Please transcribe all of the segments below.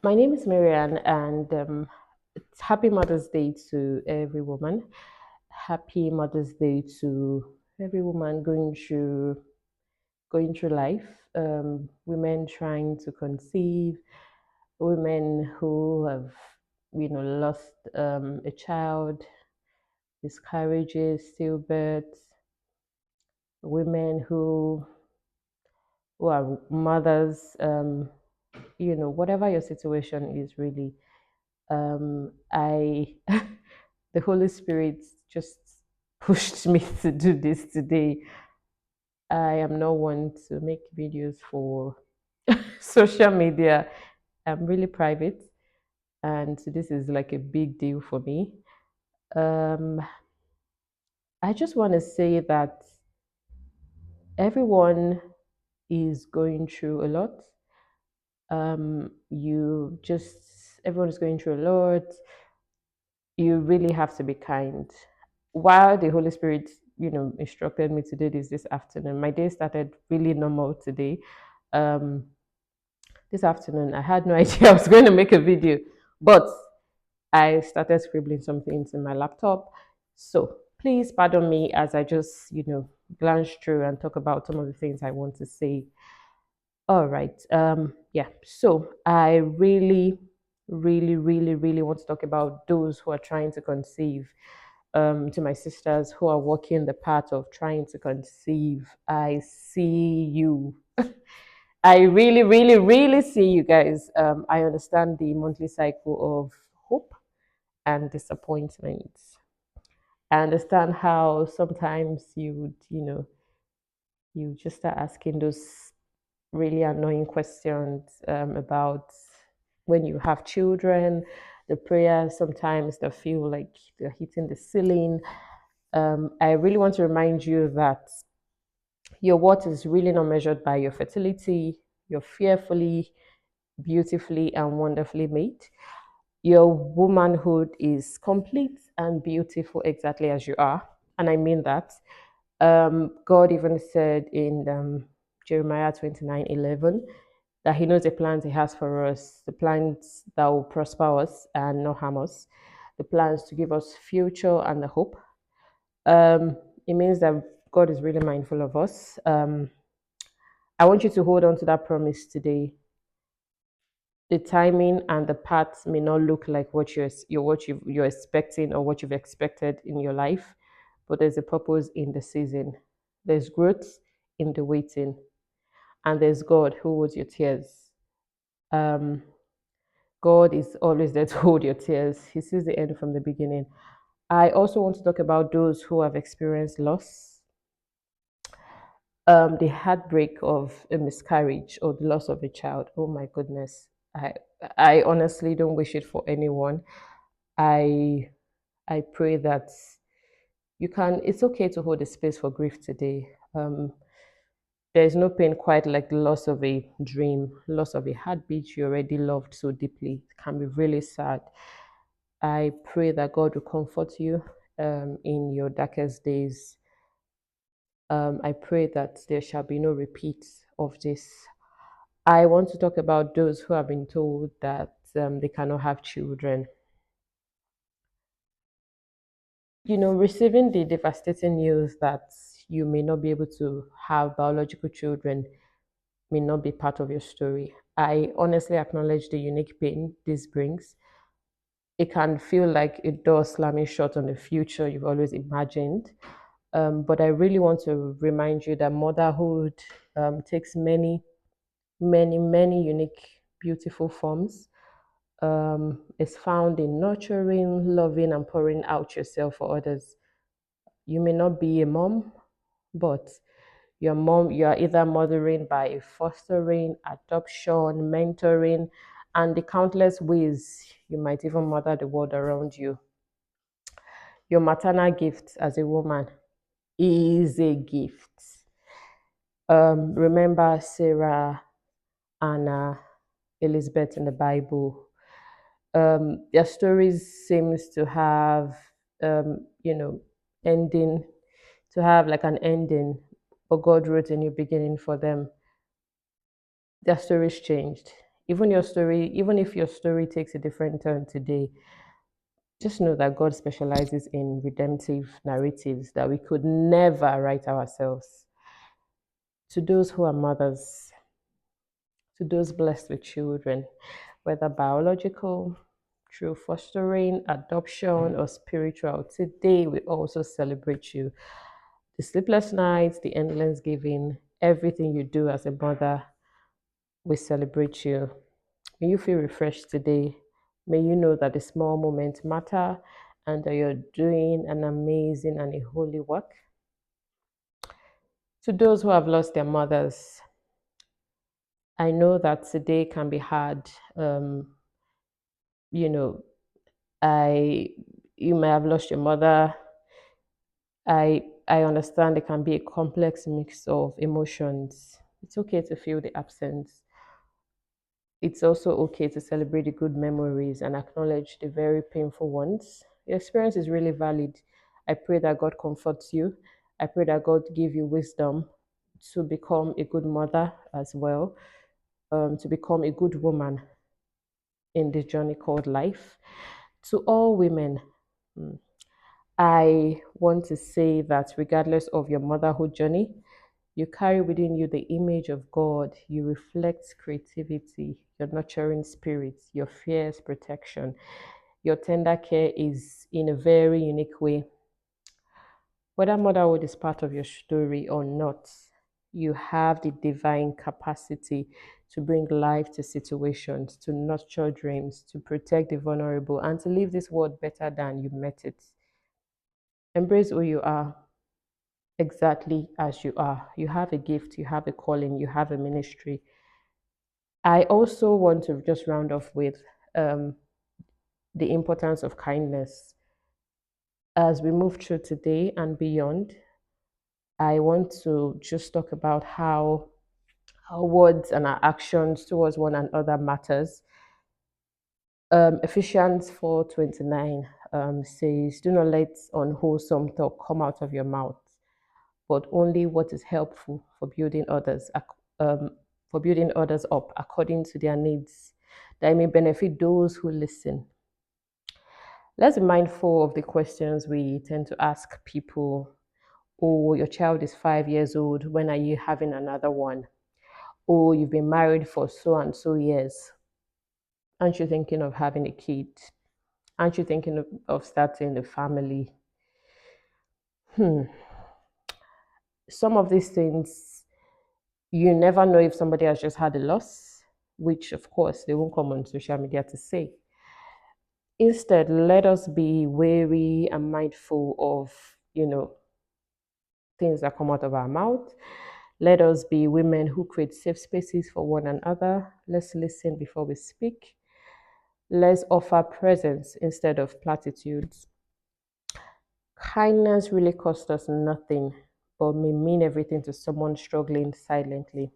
My name is Marianne, and it's Happy Mother's Day to every woman. Happy Mother's Day to every woman going through life. Women trying to conceive, women who have lost a child, miscarriages, stillbirths, women who are mothers. Whatever your situation is, really. I the Holy Spirit just pushed me to do this today. I am not one to make videos for social media. I'm really private, and so this is like a big deal for me. Um, I just want to say that everyone is going through a lot. You just Everyone is going through a lot. You really have to be kind. While the Holy Spirit, instructed me to do this afternoon, my day started really normal today. Um, this afternoon, I had no idea I was going to make a video, but I started scribbling some things in my laptop. So please pardon me as I just, glance through and talk about some of the things I want to say. All right. Yeah. So I really, really, really, really want to talk about those who are trying to conceive. To my sisters who are walking the path of trying to conceive, I see you. I really, really, really see you guys. I understand the monthly cycle of hope and disappointment. I understand how sometimes you just start asking those really annoying questions about when you have children, the prayers sometimes they feel like they're hitting the ceiling. I really want to remind you that your worth is really not measured by your fertility. You're fearfully, beautifully, and wonderfully made. Your womanhood is complete and beautiful exactly as you are. And I mean that. God even said in Jeremiah 29:11 that He knows the plans He has for us, the plans that will prosper us and not harm us, the plans to give us future and a hope. It means that God is really mindful of us. I want you to hold on to that promise today. The timing and the path may not look like you're expecting or what you've expected in your life, but there's a purpose in the season. There's growth in the waiting, and there's God who holds your tears. Um, God is always there to hold your tears. He sees the end from the beginning. I also want to talk about those who have experienced loss, the heartbreak of a miscarriage or the loss of a child. Oh my goodness. I honestly don't wish it for anyone. I I pray that it's okay to hold a space for grief today. There's no pain quite like the loss of a dream, loss of a heartbeat you already loved so deeply. It can be really sad. I pray that God will comfort you in your darkest days. I pray that there shall be no repeat of this. I want to talk about those who have been told that they cannot have children. Receiving the devastating news that you may not be able to have biological children may not be part of your story. I honestly acknowledge the unique pain this brings. It can feel like a door slamming shut on the future you've always imagined. But I really want to remind you that motherhood takes many, many, many unique, beautiful forms. It's found in nurturing, loving, and pouring out yourself for others. You may not be a mom, but you are either mothering by fostering, adoption, mentoring, and the countless ways you might even mother the world around you. Your maternal gift as a woman is a gift. Remember Sarah, Anna, Elizabeth in the Bible. Their stories seems to have, ending, to have like an ending, but God wrote a new beginning for them. Their stories changed. Even if your story takes a different turn today, just know that God specializes in redemptive narratives that we could never write ourselves. To those who are mothers, to those blessed with children, whether biological, through fostering, adoption, or spiritual, today we also celebrate you. The sleepless nights, the endless giving, everything you do as a mother, we celebrate you. May you feel refreshed today. May you know that the small moments matter and that you're doing an amazing and a holy work. To those who have lost their mothers, I know that today can be hard. You know, I you may have lost your mother. I understand it can be a complex mix of emotions. It's okay to feel the absence. It's also okay to celebrate the good memories and acknowledge the very painful ones. Your experience is really valid. I pray that God comforts you. I pray that God give you wisdom to become a good mother as well, to become a good woman in this journey called life. To all women, mm, I want to say that regardless of your motherhood journey, you carry within you the image of God. You reflect creativity, your nurturing spirit, your fierce protection. Your tender care is in a very unique way. Whether motherhood is part of your story or not, you have the divine capacity to bring life to situations, to nurture dreams, to protect the vulnerable, and to leave this world better than you met it. Embrace who you are exactly as you are. You have a gift, you have a calling, you have a ministry. I also want to just round off with um, the importance of kindness. As we move through today and beyond, I want to just talk about how our words and our actions towards one another matters. Ephesians 4:29 says, "Do not let unwholesome talk come out of your mouth, but only what is helpful for building others up according to their needs, that it may benefit those who listen." Let's be mindful of the questions we tend to ask people. Oh, your child is 5 years old. When are you having another one? Oh, you've been married for so and so years. Aren't you thinking of having a kid? Aren't you thinking of starting a family? Hmm. Some of these things, you never know if somebody has just had a loss, which of course they won't come on social media to say. Instead, let us be wary and mindful of, things that come out of our mouth. Let us be women who create safe spaces for one another. Let's listen before we speak. Let's offer presence instead of platitudes. Kindness really costs us nothing, but may mean everything to someone struggling silently.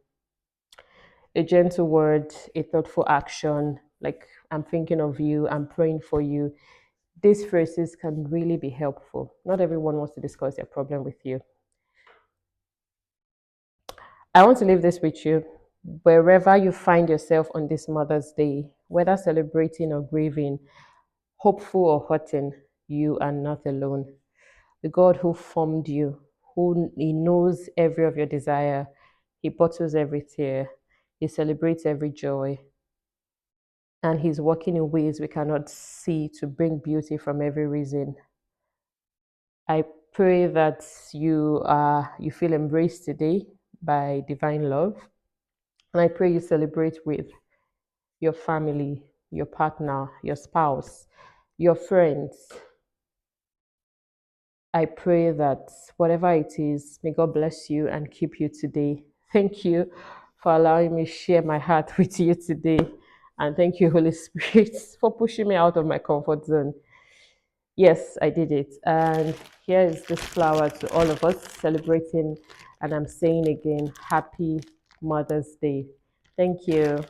A gentle word, a thoughtful action, like "I'm thinking of you, I'm praying for you." These phrases can really be helpful. Not everyone wants to discuss their problem with you. I want to leave this with you. Wherever you find yourself on this Mother's Day, whether celebrating or grieving, hopeful or hurting, you are not alone. The God who formed you, who He knows every of your desire, He bottles every tear, He celebrates every joy, and He's working in ways we cannot see to bring beauty from every reason. I pray that you feel embraced today by divine love, and I pray you celebrate with your family, your partner, your spouse, your friends. I pray that whatever it is, may God bless you and keep you today. Thank you for allowing me share my heart with you today. And thank you, Holy Spirit, for pushing me out of my comfort zone. Yes, I did it. And here is this flower to all of us celebrating. And I'm saying again, happy Mother's Day. Thank you.